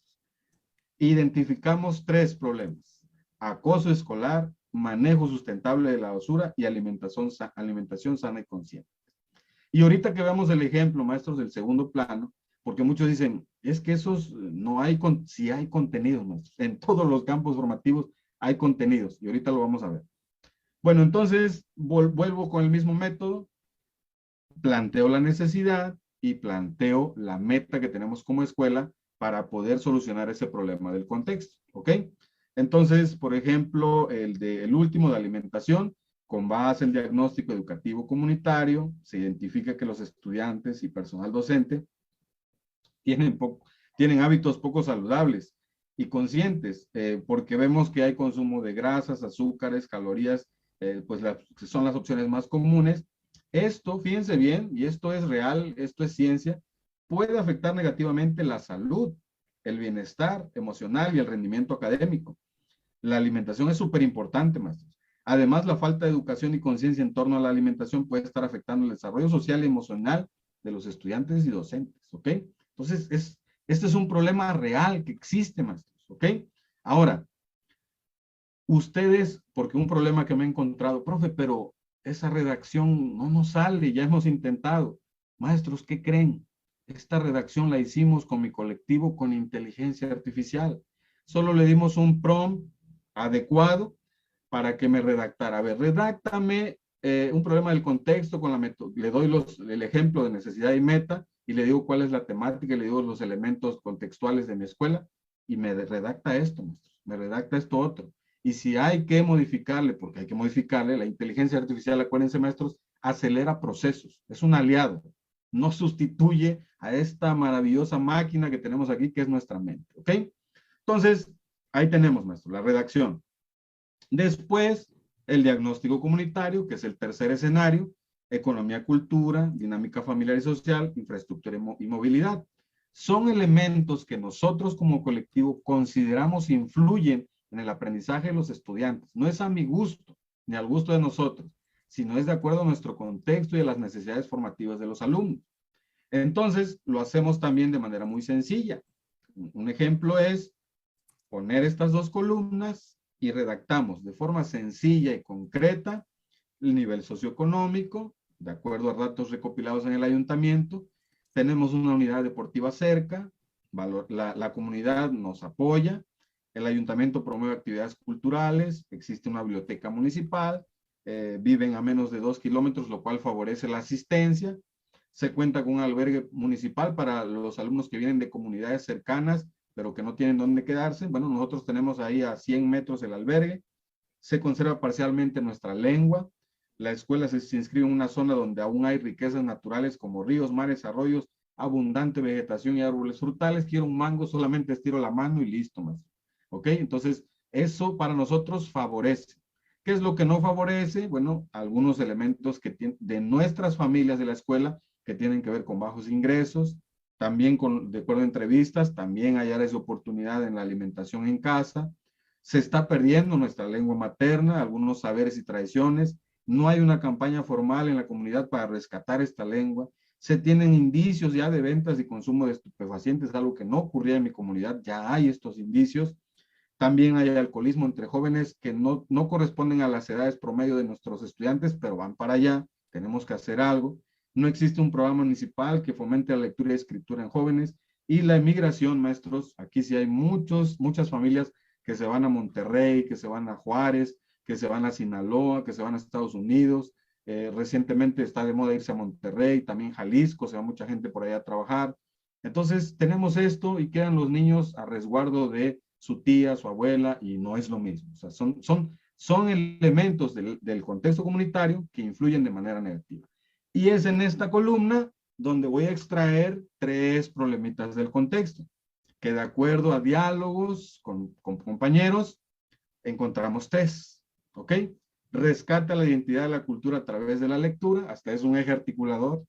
S1: Identificamos 3 problemas: acoso escolar, manejo sustentable de la basura y alimentación sana y consciente. Y ahorita que veamos el ejemplo, maestros, del segundo plano, porque muchos dicen, es que esos no hay, sí hay contenidos, maestros. En todos los campos formativos hay contenidos, y ahorita lo vamos a ver. Bueno, entonces vuelvo con el mismo método, planteo la necesidad y planteo la meta que tenemos como escuela para poder solucionar ese problema del contexto, ¿ok? Entonces, por ejemplo, el último de alimentación, con base en diagnóstico educativo comunitario, se identifica que los estudiantes y personal docente tienen hábitos poco saludables y conscientes, porque vemos que hay consumo de grasas, azúcares, calorías, pues son las opciones más comunes. Esto, fíjense bien, y esto es real, esto es ciencia, puede afectar negativamente la salud, el bienestar emocional y el rendimiento académico. La alimentación es súper importante, maestros. Además, la falta de educación y conciencia en torno a la alimentación puede estar afectando el desarrollo social y emocional de los estudiantes y docentes, ¿ok? Entonces, este es un problema real que existe, maestros, ¿ok? Ahora, ustedes, porque un problema que me he encontrado, profe, pero esa redacción no nos sale, ya hemos intentado. Maestros, ¿qué creen? Esta redacción la hicimos con mi colectivo con inteligencia artificial. Solo le dimos un prompt adecuado para que me redactara. A ver, redáctame un problema del contexto con la le doy el ejemplo de necesidad y meta y le digo cuál es la temática y le digo los elementos contextuales de mi escuela y me redacta esto, maestros, me redacta esto otro. Y si hay que modificarle, porque hay que modificarle, la inteligencia artificial, acuérdense, maestros, acelera procesos, es un aliado, no sustituye a esta maravillosa máquina que tenemos aquí, que es nuestra mente, ¿ok? Entonces, ahí tenemos, maestro, la redacción. Después, el diagnóstico comunitario, que es el tercer escenario, economía, cultura, dinámica familiar y social, infraestructura y movilidad. Son elementos que nosotros como colectivo consideramos influyen en el aprendizaje de los estudiantes. No es a mi gusto, ni al gusto de nosotros, sino es de acuerdo a nuestro contexto y a las necesidades formativas de los alumnos. Entonces, lo hacemos también de manera muy sencilla. Un ejemplo es poner estas 2 columnas y redactamos de forma sencilla y concreta el nivel socioeconómico, de acuerdo a datos recopilados en el ayuntamiento. Tenemos una unidad deportiva cerca, la comunidad nos apoya, el ayuntamiento promueve actividades culturales, existe una biblioteca municipal, viven a menos de 2 kilómetros, lo cual favorece la asistencia. Se cuenta con un albergue municipal para los alumnos que vienen de comunidades cercanas, pero que no tienen dónde quedarse. Bueno, nosotros tenemos ahí a 100 metros el albergue. Se conserva parcialmente nuestra lengua. La escuela se inscribe en una zona donde aún hay riquezas naturales como ríos, mares, arroyos, abundante vegetación y árboles frutales. Quiero un mango, solamente estiro la mano y listo, más. ¿Ok? Entonces, eso para nosotros favorece. ¿Qué es lo que no favorece? Bueno, algunos elementos que de nuestras familias de la escuela que tienen que ver con bajos ingresos, también de acuerdo a entrevistas, también hay áreas de oportunidad en la alimentación en casa. Se está perdiendo nuestra lengua materna, algunos saberes y tradiciones. No hay una campaña formal en la comunidad para rescatar esta lengua. Se tienen indicios ya de ventas y consumo de estupefacientes, algo que no ocurría en mi comunidad. Ya hay estos indicios. También hay alcoholismo entre jóvenes que no corresponden a las edades promedio de nuestros estudiantes, pero van para allá. Tenemos que hacer algo. No existe un programa municipal que fomente la lectura y escritura en jóvenes. Y la emigración, maestros, aquí sí hay muchas familias que se van a Monterrey, que se van a Juárez, que se van a Sinaloa, que se van a Estados Unidos. Recientemente está de moda irse a Monterrey, también Jalisco, se va mucha gente por allá a trabajar. Entonces tenemos esto y quedan los niños a resguardo de su tía, su abuela, y no es lo mismo. O sea, son elementos del contexto comunitario que influyen de manera negativa. Y es en esta columna donde voy a extraer 3 problemitas del contexto, que de acuerdo a diálogos con compañeros, encontramos 3, ¿ok? Rescata la identidad de la cultura a través de la lectura, hasta es un eje articulador.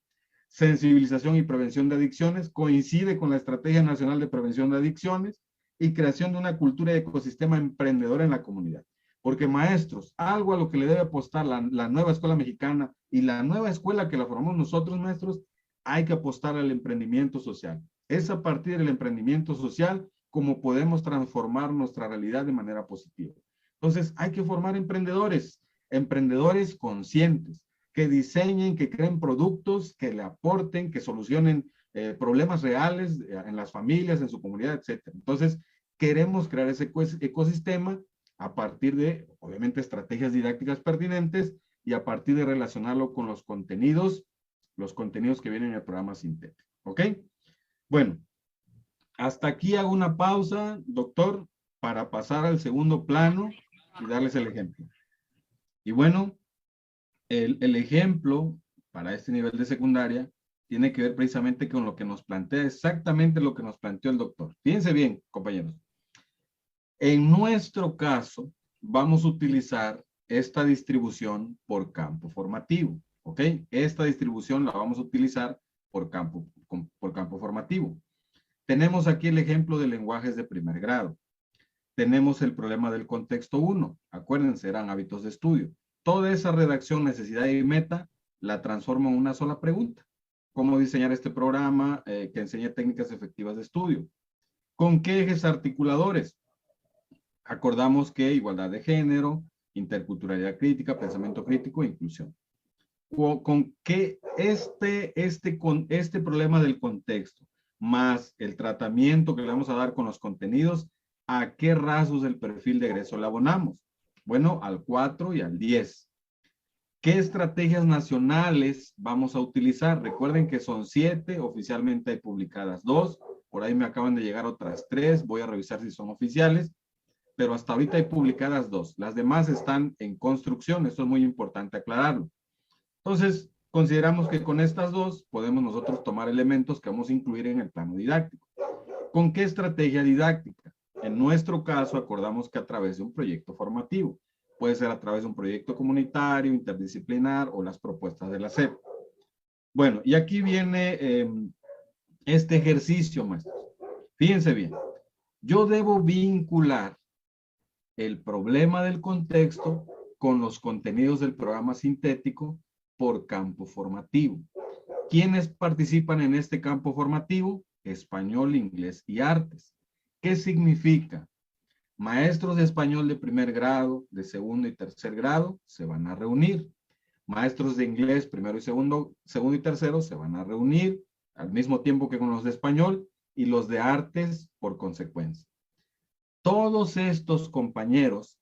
S1: sensibilización y prevención de adicciones, coincide con la Estrategia Nacional de Prevención de Adicciones y creación de una cultura de ecosistema emprendedor en la comunidad. Porque maestros, algo a lo que le debe apostar la nueva escuela mexicana y la nueva escuela que la formamos nosotros, maestros, hay que apostar al emprendimiento social. Es a partir del emprendimiento social como podemos transformar nuestra realidad de manera positiva. Entonces, hay que formar emprendedores, emprendedores conscientes, que diseñen, que creen productos, que le aporten, que solucionen problemas reales en las familias, en su comunidad, etc. Entonces, queremos crear ese ecosistema a partir de, obviamente, estrategias didácticas pertinentes y a partir de relacionarlo con los contenidos que vienen en el programa sintético. ¿Ok? Bueno, hasta aquí hago una pausa, doctor, para pasar al segundo plano y darles el ejemplo. Y bueno, el ejemplo para este nivel de secundaria tiene que ver precisamente con lo que nos plantea, exactamente lo que nos planteó el doctor. Fíjense bien, compañeros. En nuestro caso, vamos a utilizar esta distribución por campo formativo, ¿ok? Esta distribución la vamos a utilizar por campo formativo. Tenemos aquí el ejemplo de lenguajes de primer grado. Tenemos el problema del contexto 1. Acuérdense, eran hábitos de estudio. Toda esa redacción, necesidad y meta la transformo en una sola pregunta. ¿Cómo diseñar este programa que enseña técnicas efectivas de estudio? ¿Con qué ejes articuladores? Acordamos que igualdad de género, interculturalidad crítica, pensamiento crítico e inclusión. Con que este problema del contexto, más el tratamiento que le vamos a dar con los contenidos, ¿a qué rasgos del perfil de egreso le abonamos? Bueno, al 4 y al 10. ¿Qué estrategias nacionales vamos a utilizar? Recuerden que son 7, oficialmente hay publicadas 2, por ahí me acaban de llegar otras 3, voy a revisar si son oficiales, pero hasta ahorita hay publicadas 2. Las demás están en construcción, esto es muy importante aclararlo. Entonces, consideramos que con estas 2 podemos nosotros tomar elementos que vamos a incluir en el plano didáctico. ¿Con qué estrategia didáctica? En nuestro caso, acordamos que a través de un proyecto formativo. Puede ser a través de un proyecto comunitario, interdisciplinar o las propuestas de la SEP. Bueno, y aquí viene este ejercicio, maestros. Fíjense bien. Yo debo vincular el problema del contexto con los contenidos del programa sintético por campo formativo. ¿Quiénes participan en este campo formativo? Español, inglés y artes. ¿Qué significa? Maestros de español de primer grado, de segundo y tercer grado se van a reunir. Maestros de inglés primero y segundo y tercero se van a reunir al mismo tiempo que con los de español y los de artes por consecuencia. Todos estos compañeros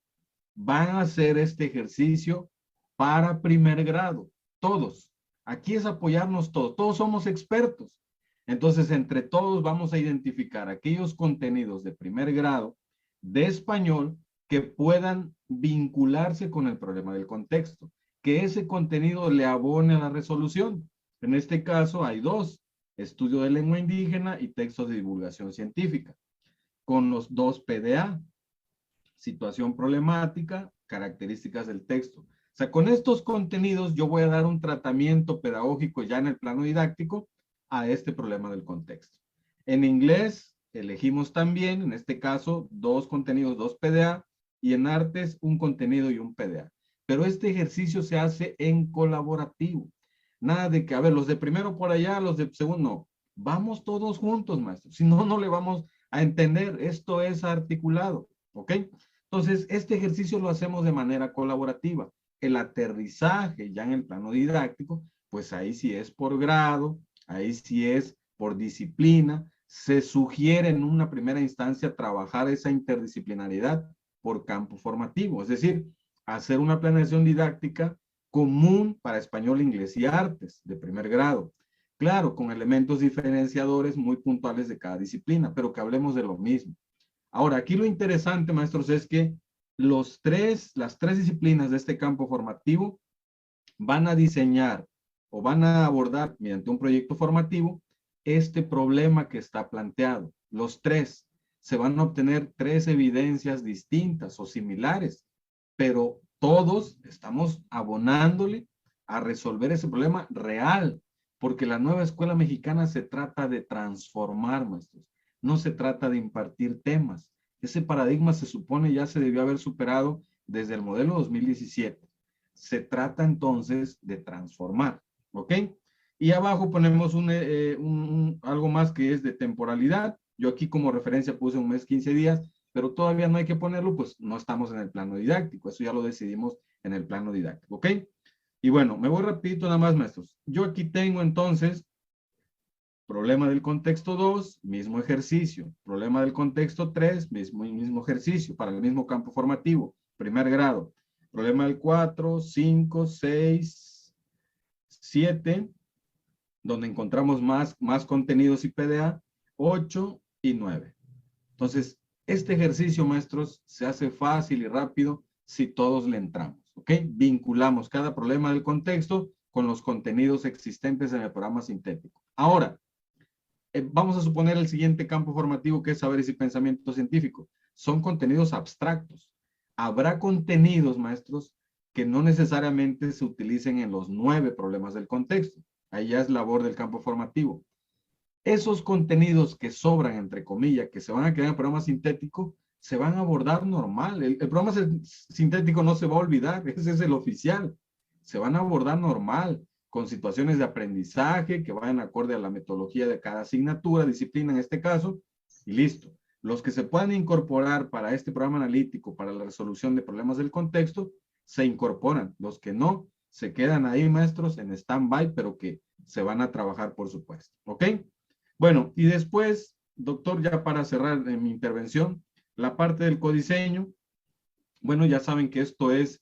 S1: van a hacer este ejercicio para primer grado. Todos. Aquí es apoyarnos todos. Todos somos expertos. Entonces, entre todos vamos a identificar aquellos contenidos de primer grado de español que puedan vincularse con el problema del contexto, que ese contenido le abone a la resolución. En este caso hay 2, estudio de lengua indígena y textos de divulgación científica, con los 2 PDA, situación problemática, características del texto. O sea, con estos contenidos yo voy a dar un tratamiento pedagógico ya en el plano didáctico a este problema del contexto. En inglés elegimos también, en este caso, 2 contenidos, 2 PDA, y en artes un contenido y un PDA. Pero este ejercicio se hace en colaborativo. Nada de que, a ver, los de primero por allá, los de segundo, no. Vamos todos juntos, maestro. Si no, no le vamos a entender. Esto es articulado, ¿ok? Entonces, este ejercicio lo hacemos de manera colaborativa. El aterrizaje ya en el plano didáctico, pues ahí sí es por grado, ahí sí es por disciplina. Se sugiere en una primera instancia trabajar esa interdisciplinariedad por campo formativo, es decir, hacer una planeación didáctica común para español, inglés y artes de primer grado. Claro, con elementos diferenciadores muy puntuales de cada disciplina, pero que hablemos de lo mismo. Ahora, aquí lo interesante, maestros, es que las tres disciplinas de este campo formativo van a diseñar o van a abordar mediante un proyecto formativo este problema que está planteado. Los 3 se van a obtener 3 evidencias distintas o similares, pero todos estamos abonándole a resolver ese problema real, porque la nueva escuela mexicana se trata de transformar, maestros. No se trata de impartir temas. Ese paradigma se supone ya se debió haber superado desde el modelo 2017. Se trata entonces de transformar, ¿ok? Y abajo ponemos algo más que es de temporalidad. Yo aquí como referencia puse un mes, 15 días, pero todavía no hay que ponerlo, pues no estamos en el plano didáctico. Eso ya lo decidimos en el plano didáctico, ¿ok? Y bueno, me voy rapidito nada más, maestros. Yo aquí tengo entonces problema del contexto 2, mismo ejercicio. Problema del contexto 3, mismo ejercicio para el mismo campo formativo, primer grado. Problema del 4, 5, 6, 7, donde encontramos más contenidos y PDA, 8 y 9. Entonces, este ejercicio, maestros, se hace fácil y rápido si todos le entramos, ¿ok? Vinculamos cada problema del contexto con los contenidos existentes en el programa sintético. Ahora, vamos a suponer el siguiente campo formativo, que es saberes y pensamiento científico. Son contenidos abstractos. Habrá contenidos, maestros, que no necesariamente se utilicen en los 9 problemas del contexto. Ahí ya es labor del campo formativo. Esos contenidos que sobran, entre comillas, que se van a quedar en el programa sintético, se van a abordar normal. El programa sintético no se va a olvidar, ese es el oficial. Se van a abordar normal, con situaciones de aprendizaje que vayan acorde a la metodología de cada asignatura, disciplina en este caso, y listo. Los que se puedan incorporar para este programa analítico, para la resolución de problemas del contexto, se incorporan. Los que no, se quedan ahí, maestros, en stand-by, pero que se van a trabajar, por supuesto. ¿Ok? Bueno, y después, doctor, ya para cerrar mi intervención, la parte del codiseño. Bueno, ya saben que esto es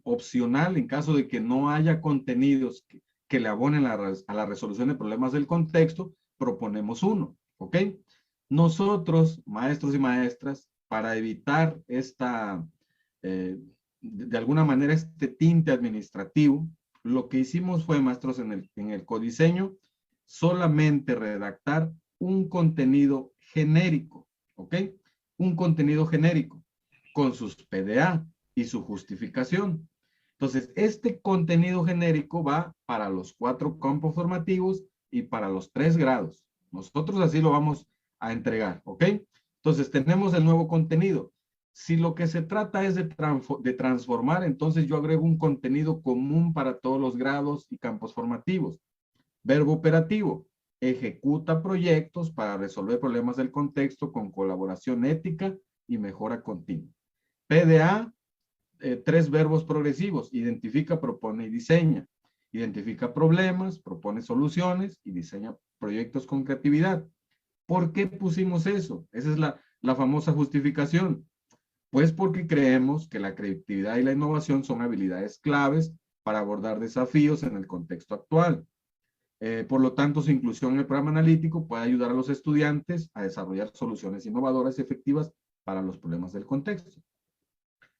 S1: opcional en caso de que no haya contenidos que le abonen a la resolución de problemas del contexto, proponemos uno, ¿ok? Nosotros, maestros y maestras, para evitar de alguna manera este tinte administrativo, lo que hicimos fue, maestros, en el codiseño, solamente redactar un contenido genérico, ¿ok? Un contenido genérico con sus PDA y su justificación. Entonces, este contenido genérico va para los 4 campos formativos y para los 3 grados. Nosotros así lo vamos a entregar, ¿ok? Entonces, tenemos el nuevo contenido. Si lo que se trata es de transformar, entonces yo agrego un contenido común para todos los grados y campos formativos. Verbo operativo. Ejecuta proyectos para resolver problemas del contexto con colaboración ética y mejora continua. PDA, 3 verbos progresivos. Identifica, propone y diseña. Identifica problemas, propone soluciones y diseña proyectos con creatividad. ¿Por qué pusimos eso? Esa es la famosa justificación. Pues porque creemos que la creatividad y la innovación son habilidades claves para abordar desafíos en el contexto actual. Por lo tanto, su inclusión en el programa analítico puede ayudar a los estudiantes a desarrollar soluciones innovadoras y efectivas para los problemas del contexto.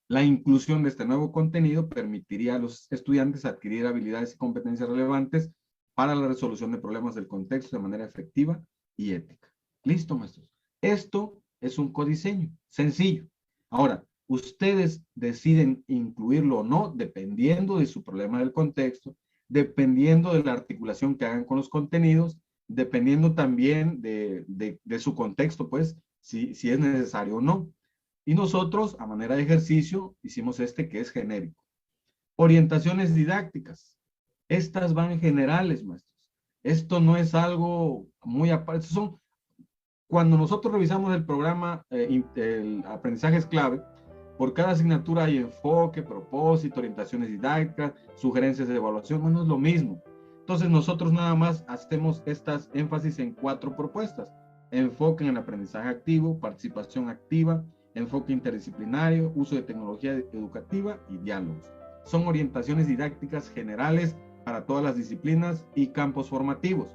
S1: La inclusión de este nuevo contenido permitiría a los estudiantes adquirir habilidades y competencias relevantes para la resolución de problemas del contexto de manera efectiva y ética. Listo, maestros. Esto es un codiseño sencillo. Ahora, ustedes deciden incluirlo o no dependiendo de su problema del contexto, dependiendo de la articulación que hagan con los contenidos, dependiendo también de su contexto, pues, si es necesario o no. Y nosotros, a manera de ejercicio, hicimos este que es genérico. Orientaciones didácticas. Estas van generales, maestros. Esto no es algo muy aparte. Cuando nosotros revisamos el programa, el aprendizaje es clave, por cada asignatura hay enfoque, propósito, orientaciones didácticas, sugerencias de evaluación. Bueno, es lo mismo. Entonces, nosotros nada más hacemos estas énfasis en 4 propuestas. Enfoque en el aprendizaje activo, participación activa, enfoque interdisciplinario, uso de tecnología educativa y diálogos. Son orientaciones didácticas generales para todas las disciplinas y campos formativos.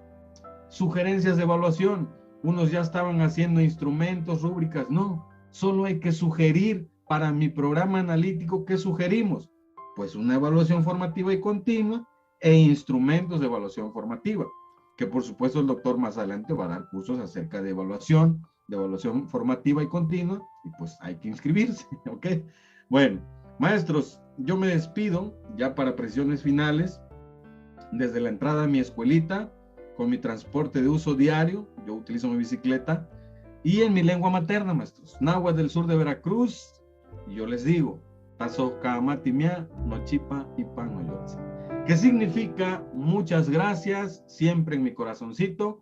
S1: Sugerencias de evaluación. Unos ya estaban haciendo instrumentos, rúbricas. No, solo hay que sugerir para mi programa analítico. ¿Qué sugerimos? Pues una evaluación formativa y continua e instrumentos de evaluación formativa, que por supuesto el doctor más adelante va a dar cursos acerca de evaluación formativa y continua, y pues hay que inscribirse, ¿ok? Bueno, maestros, yo me despido ya para precisiones finales. desde la entrada a mi escuelita, con mi transporte de uso diario, yo utilizo mi bicicleta, y en mi lengua materna, maestros, náhuatl del sur de Veracruz, y yo les digo, tazo kamatimia, nochipa y pan noyotza, que significa muchas gracias, siempre en mi corazoncito,